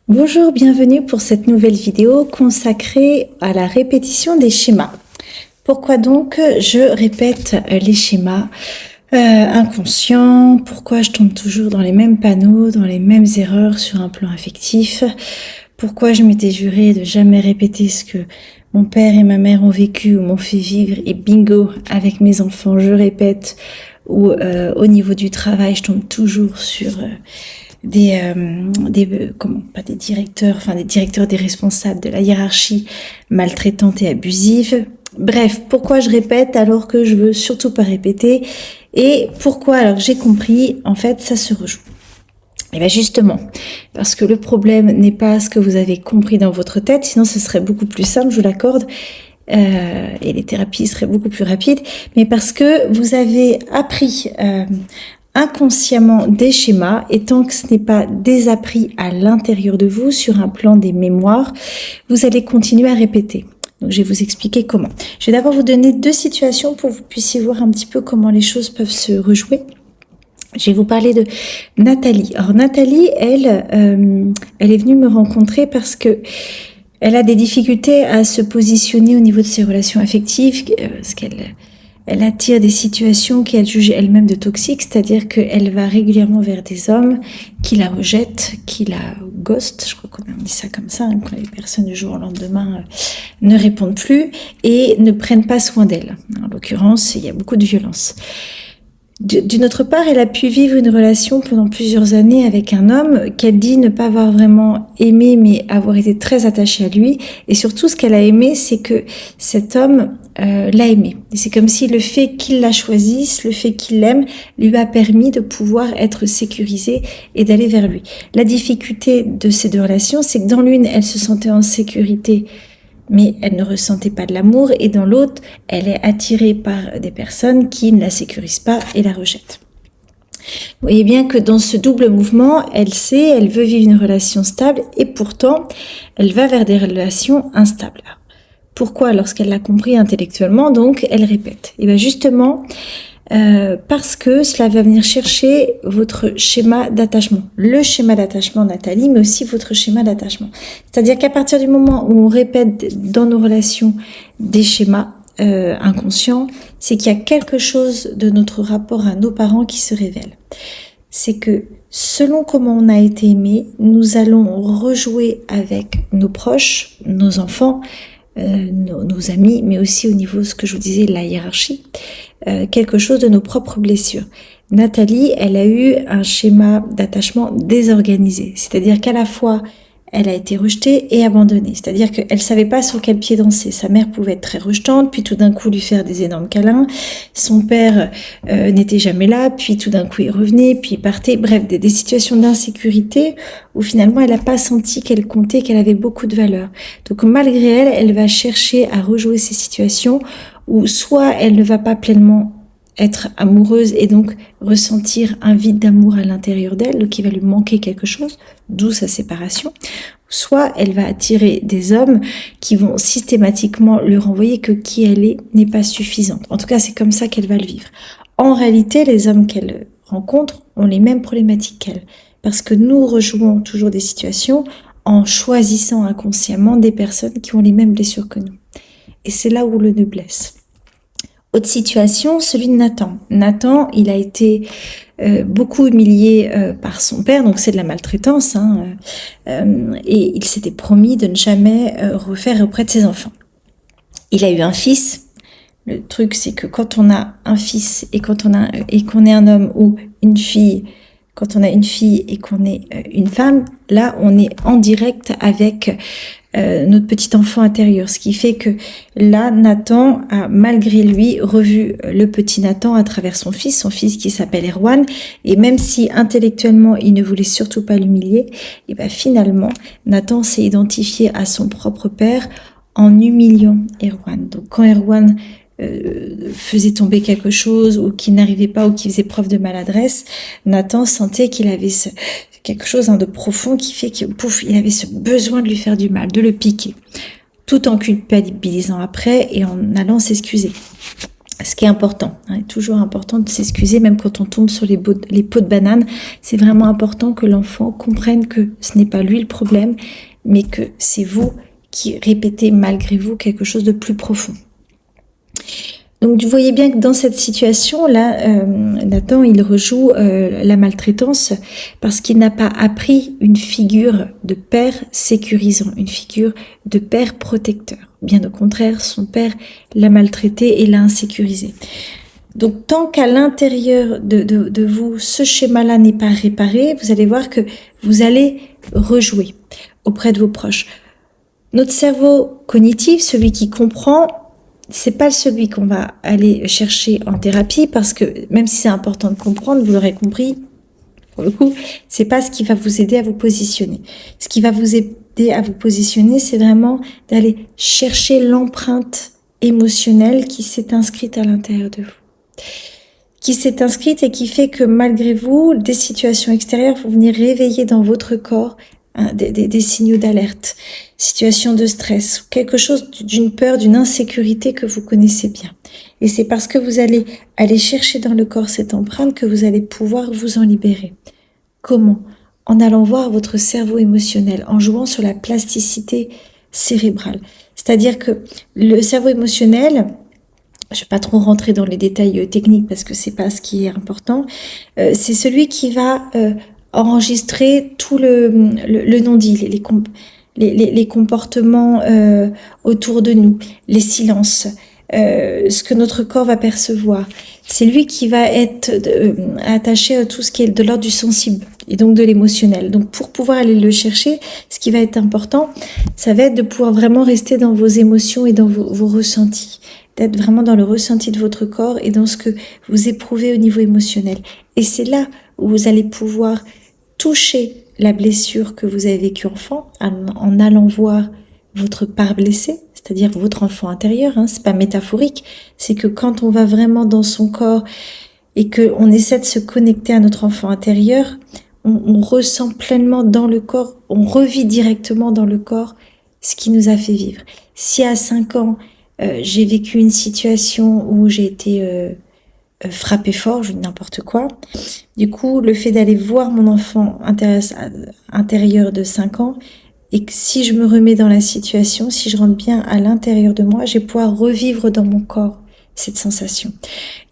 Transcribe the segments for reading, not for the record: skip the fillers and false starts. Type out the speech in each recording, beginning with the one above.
Bonjour, bienvenue pour cette nouvelle vidéo consacrée à la répétition des schémas. Pourquoi donc je répète les schémas inconscients? Pourquoi je tombe toujours dans les mêmes panneaux, dans les mêmes erreurs sur un plan affectif? Pourquoi je m'étais juré de jamais répéter ce que mon père et ma mère ont vécu ou m'ont fait vivre et bingo, avec mes enfants, je répète, ou au niveau du travail, je tombe toujours sur... des directeurs, des responsables de la hiérarchie maltraitante et abusive. Bref, pourquoi je répète alors que je veux surtout pas répéter, et pourquoi alors que j'ai compris, en fait, ça se rejoue. Et bien justement, parce que le problème n'est pas ce que vous avez compris dans votre tête, sinon ce serait beaucoup plus simple, je vous l'accorde, et les thérapies seraient beaucoup plus rapides, mais parce que vous avez appris inconsciemment des schémas, et tant que ce n'est pas désappris à l'intérieur de vous, sur un plan des mémoires, vous allez continuer à répéter. Donc je vais vous expliquer comment. Je vais d'abord vous donner deux situations pour que vous puissiez voir un petit peu comment les choses peuvent se rejouer. Je vais vous parler de Nathalie. Alors Nathalie, elle est venue me rencontrer parce que elle a des difficultés à se positionner au niveau de ses relations affectives, parce qu'elle attire des situations qu'elle juge elle-même de toxiques, c'est-à-dire qu'elle va régulièrement vers des hommes qui la rejettent, qui la ghostent, je crois qu'on dit ça comme ça, quand les personnes du jour au lendemain ne répondent plus et ne prennent pas soin d'elle. En l'occurrence, il y a beaucoup de violence. D'une autre part, elle a pu vivre une relation pendant plusieurs années avec un homme qu'elle dit ne pas avoir vraiment aimé, mais avoir été très attachée à lui. Et surtout, ce qu'elle a aimé, c'est que cet homme l'a aimé. Et c'est comme si le fait qu'il la choisisse, le fait qu'il l'aime, lui a permis de pouvoir être sécurisée et d'aller vers lui. La difficulté de ces deux relations, c'est que dans l'une, elle se sentait en sécurité, mais elle ne ressentait pas de l'amour, et dans l'autre, elle est attirée par des personnes qui ne la sécurisent pas et la rejettent. Vous voyez bien que dans ce double mouvement, elle sait, elle veut vivre une relation stable, et pourtant, elle va vers des relations instables. Pourquoi? Lorsqu'elle l'a compris intellectuellement, donc, elle répète. Et bien justement, parce que cela va venir chercher votre schéma d'attachement. Le schéma d'attachement, Nathalie, mais aussi votre schéma d'attachement. C'est-à-dire qu'à partir du moment où on répète dans nos relations des schémas inconscients, c'est qu'il y a quelque chose de notre rapport à nos parents qui se révèle. C'est que selon comment on a été aimé, nous allons rejouer avec nos proches, nos enfants, nos amis, mais aussi au niveau, ce que je vous disais, de la hiérarchie, quelque chose de nos propres blessures. Nathalie, elle a eu un schéma d'attachement désorganisé, c'est-à-dire qu'à la fois, elle a été rejetée et abandonnée, c'est-à-dire qu'elle savait pas sur quel pied danser. Sa mère pouvait être très rejetante, puis tout d'un coup lui faire des énormes câlins. Son père n'était jamais là, puis tout d'un coup il revenait, puis il partait. Bref, des situations d'insécurité où finalement elle n'a pas senti qu'elle comptait, qu'elle avait beaucoup de valeur. Donc malgré elle, elle va chercher à rejouer ces situations où soit elle ne va pas pleinement être amoureuse et donc ressentir un vide d'amour à l'intérieur d'elle, donc il va lui manquer quelque chose, d'où sa séparation, soit elle va attirer des hommes qui vont systématiquement lui renvoyer que qui elle est n'est pas suffisante. En tout cas, c'est comme ça qu'elle va le vivre. En réalité, les hommes qu'elle rencontre ont les mêmes problématiques qu'elle, parce que nous rejouons toujours des situations en choisissant inconsciemment des personnes qui ont les mêmes blessures que nous. Et c'est là où le nœud blesse. Autre situation, celui de Nathan. Nathan, il a été beaucoup humilié par son père, donc c'est de la maltraitance, et il s'était promis de ne jamais refaire auprès de ses enfants. Il a eu un fils. Le truc, c'est que quand on a un fils et qu'on est un homme ou une fille, quand on a une fille et qu'on est une femme, là, on est en direct avec notre petit enfant intérieur. Ce qui fait que là, Nathan a malgré lui revu le petit Nathan à travers son fils qui s'appelle Erwan. Et même si intellectuellement, il ne voulait surtout pas l'humilier, et ben finalement, Nathan s'est identifié à son propre père en humiliant Erwan. Donc quand Erwan faisait tomber quelque chose ou qui n'arrivait pas ou qui faisait preuve de maladresse, Nathan sentait qu'il avait quelque chose de profond qui fait que il avait ce besoin de lui faire du mal, de le piquer, tout en culpabilisant après et en allant s'excuser. Ce qui est important, hein, toujours important de s'excuser, même quand on tombe sur les pots de banane. C'est vraiment important que l'enfant comprenne que ce n'est pas lui le problème, mais que c'est vous qui répétez malgré vous quelque chose de plus profond. Donc vous voyez bien que dans cette situation-là, Nathan, il rejoue la maltraitance parce qu'il n'a pas appris une figure de père sécurisant, une figure de père protecteur. Bien au contraire, son père l'a maltraité et l'a insécurisé. Donc tant qu'à l'intérieur de vous, ce schéma-là n'est pas réparé, vous allez voir que vous allez rejouer auprès de vos proches. Notre cerveau cognitif, celui qui comprend, c'est pas celui qu'on va aller chercher en thérapie parce que même si c'est important de comprendre, vous l'aurez compris, pour le coup, c'est pas ce qui va vous aider à vous positionner. Ce qui va vous aider à vous positionner, c'est vraiment d'aller chercher l'empreinte émotionnelle qui s'est inscrite à l'intérieur de vous. Qui s'est inscrite et qui fait que malgré vous, des situations extérieures vont venir réveiller dans votre corps des signaux d'alerte, situation de stress, quelque chose d'une peur, d'une insécurité que vous connaissez bien. Et c'est parce que vous allez aller chercher dans le corps cette empreinte que vous allez pouvoir vous en libérer. Comment ? En allant voir votre cerveau émotionnel, en jouant sur la plasticité cérébrale. C'est-à-dire que le cerveau émotionnel, je ne vais pas trop rentrer dans les détails techniques parce que c'est pas ce qui est important, c'est celui qui va enregistrer tout le non-dit, les comportements autour de nous, les silences, ce que notre corps va percevoir. C'est lui qui va être attaché à tout ce qui est de l'ordre du sensible et donc de l'émotionnel. Donc pour pouvoir aller le chercher, ce qui va être important, ça va être de pouvoir vraiment rester dans vos émotions et dans vos ressentis, d'être vraiment dans le ressenti de votre corps et dans ce que vous éprouvez au niveau émotionnel. Et c'est là où vous allez pouvoir toucher la blessure que vous avez vécue enfant en allant voir votre part blessée, c'est-à-dire votre enfant intérieur, c'est pas métaphorique, c'est que quand on va vraiment dans son corps et qu'on essaie de se connecter à notre enfant intérieur, on ressent pleinement dans le corps, on revit directement dans le corps ce qui nous a fait vivre. Si à 5 ans, j'ai vécu une situation où j'ai été frappée fort, je dis n'importe quoi. Du coup, le fait d'aller voir mon enfant intérieur de 5 ans, et que si je me remets dans la situation, si je rentre bien à l'intérieur de moi, je vais pouvoir revivre dans mon corps cette sensation.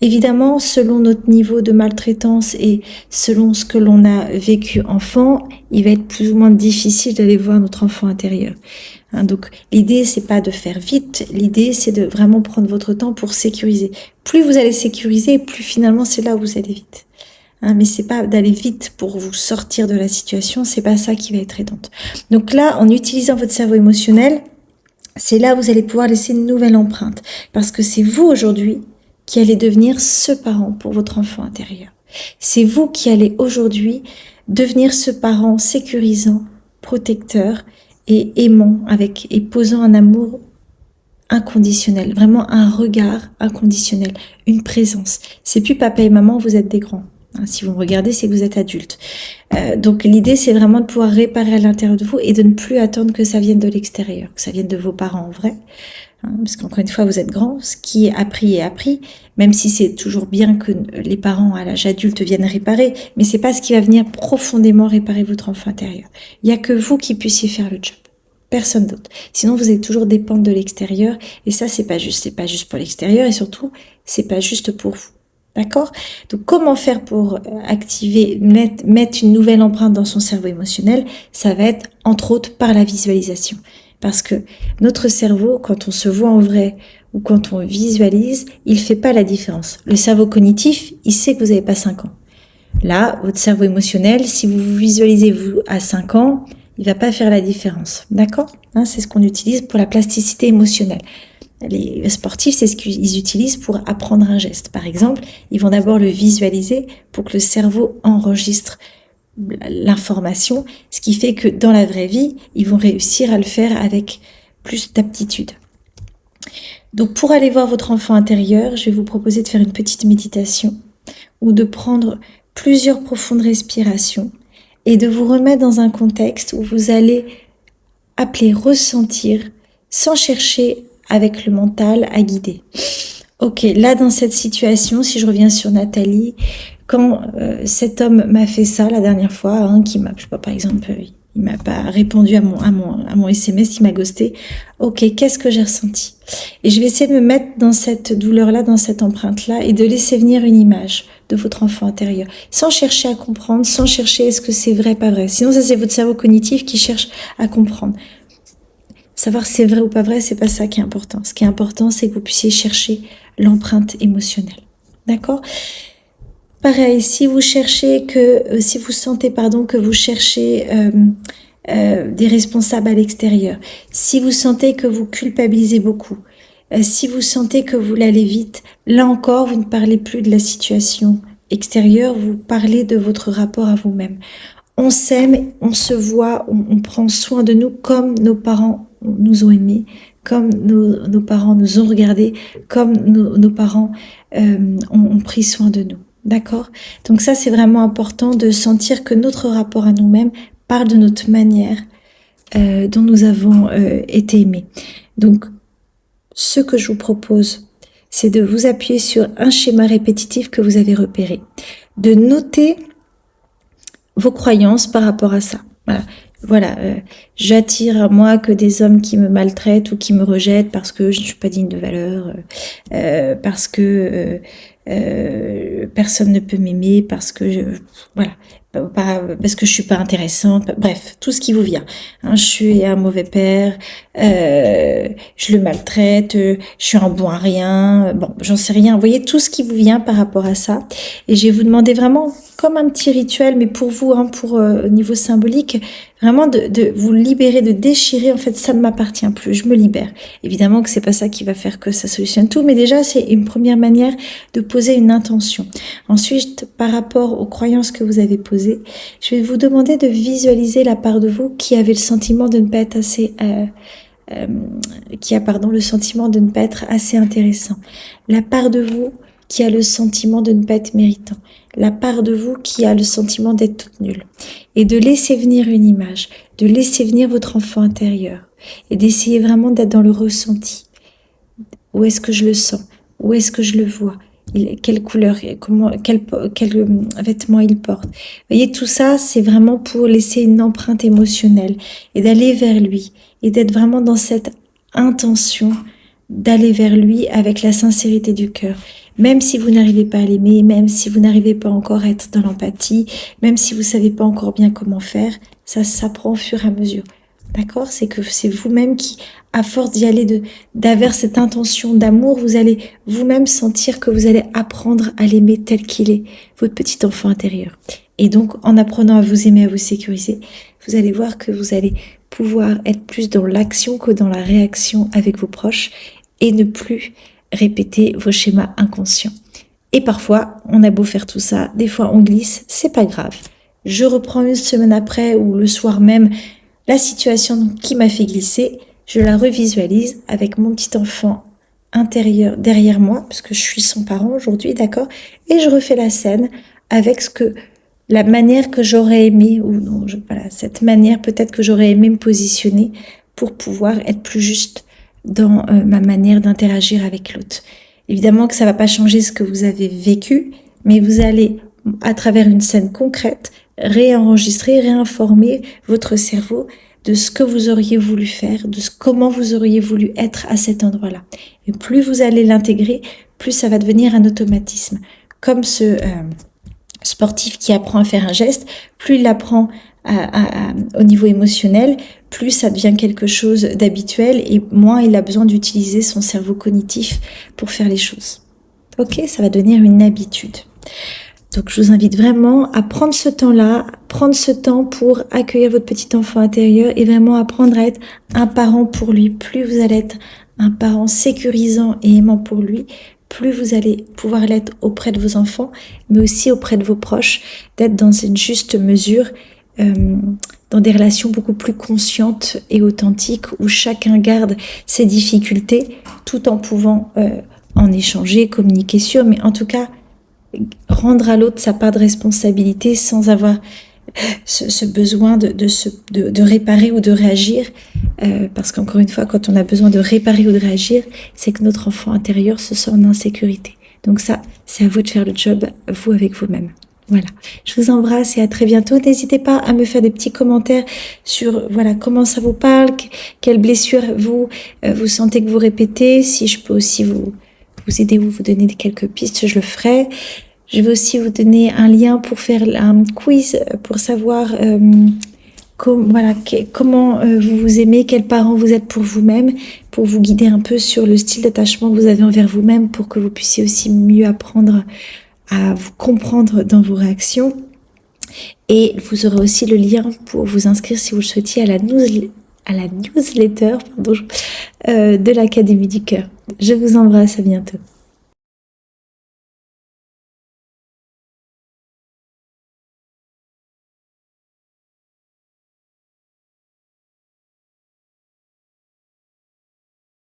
Évidemment, selon notre niveau de maltraitance et selon ce que l'on a vécu enfant, il va être plus ou moins difficile d'aller voir notre enfant intérieur. Donc l'idée c'est pas de faire vite, l'idée c'est de vraiment prendre votre temps pour sécuriser. Plus vous allez sécuriser, plus finalement c'est là où vous allez vite. Mais c'est pas d'aller vite pour vous sortir de la situation, c'est pas ça qui va être aidante. Donc là, en utilisant votre cerveau émotionnel, c'est là où vous allez pouvoir laisser une nouvelle empreinte, parce que c'est vous aujourd'hui qui allez devenir ce parent pour votre enfant intérieur. C'est vous qui allez aujourd'hui devenir ce parent sécurisant, protecteur et aimant et posant un amour inconditionnel, vraiment un regard inconditionnel, une présence. C'est plus papa et maman, vous êtes des grands. Si vous me regardez, c'est que vous êtes adulte. Donc l'idée, c'est vraiment de pouvoir réparer à l'intérieur de vous et de ne plus attendre que ça vienne de l'extérieur, que ça vienne de vos parents en vrai. Parce qu'encore une fois, vous êtes grands, ce qui est appris, même si c'est toujours bien que les parents à l'âge adulte viennent réparer, mais c'est pas ce qui va venir profondément réparer votre enfant intérieur. Il y a que vous qui puissiez faire le job. Personne d'autre. Sinon, vous allez toujours dépendre de l'extérieur, et ça, c'est pas juste pour l'extérieur, et surtout, c'est pas juste pour vous. D'accord ? Donc, comment faire pour activer, mettre une nouvelle empreinte dans son cerveau émotionnel ? Ça va être, entre autres, par la visualisation. Parce que notre cerveau, quand on se voit en vrai ou quand on visualise, il fait pas la différence. Le cerveau cognitif, il sait que vous n'avez pas 5 ans. Là, votre cerveau émotionnel, si vous vous visualisez vous à 5 ans, il va pas faire la différence. D'accord ? C'est ce qu'on utilise pour la plasticité émotionnelle. Les sportifs, c'est ce qu'ils utilisent pour apprendre un geste. Par exemple, ils vont d'abord le visualiser pour que le cerveau enregistre l'information, ce qui fait que dans la vraie vie, ils vont réussir à le faire avec plus d'aptitude. Donc pour aller voir votre enfant intérieur, je vais vous proposer de faire une petite méditation ou de prendre plusieurs profondes respirations et de vous remettre dans un contexte où vous allez appeler ressentir sans chercher avec le mental à guider. Ok, là dans cette situation, si je reviens sur Nathalie, quand cet homme m'a fait ça la dernière fois, hein, qui m'a, je sais pas, par exemple, il m'a pas répondu à mon SMS, il m'a ghosté. Ok, qu'est-ce que j'ai ressenti? Et je vais essayer de me mettre dans cette douleur-là, dans cette empreinte-là, et de laisser venir une image de votre enfant intérieur, sans chercher à comprendre, sans chercher est-ce que c'est vrai, pas vrai. Sinon, ça c'est votre cerveau cognitif qui cherche à comprendre. Savoir si c'est vrai ou pas vrai, c'est pas ça qui est important. Ce qui est important, c'est que vous puissiez chercher l'empreinte émotionnelle. D'accord? Pareil, si vous cherchez si vous sentez, que vous cherchez des responsables à l'extérieur, si vous sentez que vous culpabilisez beaucoup, si vous sentez que vous l'allez vite, là encore, vous ne parlez plus de la situation extérieure, vous parlez de votre rapport à vous-même. On s'aime, on se voit, on prend soin de nous comme nos parents nous ont aimés, comme nos parents nous ont regardés, comme nos parents ont pris soin de nous. D'accord? Donc ça, c'est vraiment important de sentir que notre rapport à nous-mêmes parle de notre manière dont nous avons été aimés. Donc, ce que je vous propose, c'est de vous appuyer sur un schéma répétitif que vous avez repéré, de noter vos croyances par rapport à ça. Voilà, j'attire à moi que des hommes qui me maltraitent ou qui me rejettent parce que je ne suis pas digne de valeur, parce que personne ne peut m'aimer, parce que parce que je suis pas intéressante, bref, tout ce qui vous vient. Hein, je suis un mauvais père, je le maltraite, je suis un bon à rien, bon, j'en sais rien. Vous voyez tout ce qui vous vient par rapport à ça. Et je vais vous demander vraiment, comme un petit rituel, mais pour vous, hein, au niveau symbolique, vraiment de vous libérer, de déchirer. En fait, ça ne m'appartient plus, je me libère. Évidemment que c'est pas ça qui va faire que ça solutionne tout, mais déjà c'est une première manière de poser une intention. Ensuite, par rapport aux croyances que vous avez posées, je vais vous demander de visualiser la part de vous qui avait le sentiment de ne pas être assez le sentiment de ne pas être assez intéressant. La part de vous qui a le sentiment de ne pas être méritant. La part de vous qui a le sentiment d'être toute nulle. Et de laisser venir une image, de laisser venir votre enfant intérieur. Et d'essayer vraiment d'être dans le ressenti. Où est-ce que je le sens? Où est-ce que je le vois? Quelle couleur, quel vêtement il porte. Vous voyez, tout ça, c'est vraiment pour laisser une empreinte émotionnelle et d'aller vers lui et d'être vraiment dans cette intention d'aller vers lui avec la sincérité du cœur. Même si vous n'arrivez pas à l'aimer, même si vous n'arrivez pas encore à être dans l'empathie, même si vous savez pas encore bien comment faire, ça s'apprend au fur et à mesure. D'accord? C'est que c'est vous-même qui, à force d'y aller d'avoir cette intention d'amour, vous allez vous-même sentir que vous allez apprendre à l'aimer tel qu'il est, votre petit enfant intérieur. Et donc, en apprenant à vous aimer, à vous sécuriser, vous allez voir que vous allez pouvoir être plus dans l'action que dans la réaction avec vos proches et ne plus répéter vos schémas inconscients. Et parfois, on a beau faire tout ça, des fois on glisse, c'est pas grave. Je reprends une semaine après ou le soir même la situation qui m'a fait glisser, je la revisualise avec mon petit enfant intérieur derrière moi, parce que je suis son parent aujourd'hui, d'accord? Et je refais la scène avec la manière que j'aurais aimé, ou non, cette manière peut-être que j'aurais aimé me positionner pour pouvoir être plus juste dans ma manière d'interagir avec l'autre. Évidemment que ça va pas changer ce que vous avez vécu, mais vous allez, à travers une scène concrète, réenregistrer, réinformer votre cerveau de ce que vous auriez voulu faire, comment vous auriez voulu être à cet endroit-là. Et plus vous allez l'intégrer, plus ça va devenir un automatisme. Comme ce sportif qui apprend à faire un geste, plus il l'apprend au niveau émotionnel, plus ça devient quelque chose d'habituel et moins il a besoin d'utiliser son cerveau cognitif pour faire les choses. Ok, ça va devenir une habitude. Donc je vous invite vraiment à prendre ce temps-là, prendre ce temps pour accueillir votre petit enfant intérieur et vraiment apprendre à être un parent pour lui. Plus vous allez être un parent sécurisant et aimant pour lui, plus vous allez pouvoir l'être auprès de vos enfants, mais aussi auprès de vos proches, d'être dans une juste mesure, dans des relations beaucoup plus conscientes et authentiques où chacun garde ses difficultés tout en pouvant en échanger, communiquer sur, mais en tout cas rendre à l'autre sa part de responsabilité sans avoir ce besoin de réparer ou de réagir, parce qu'encore une fois, quand on a besoin de réparer ou de réagir, c'est que notre enfant intérieur se sent en insécurité. Donc ça, c'est à vous de faire le job, vous avec vous-même. Voilà, je vous embrasse et à très bientôt. N'hésitez pas à me faire des petits commentaires sur voilà comment ça vous parle, quelles blessures vous sentez que vous répétez. Si je peux aussi vous aider ou vous donner quelques pistes, je le ferai. Je vais aussi vous donner un lien pour faire un quiz pour savoir comment vous vous aimez, quels parents vous êtes pour vous-même, pour vous guider un peu sur le style d'attachement que vous avez envers vous-même, pour que vous puissiez aussi mieux apprendre à vous comprendre dans vos réactions. Et vous aurez aussi le lien pour vous inscrire si vous le souhaitiez à la newsletter de l'Académie du Cœur. Je vous embrasse, à bientôt.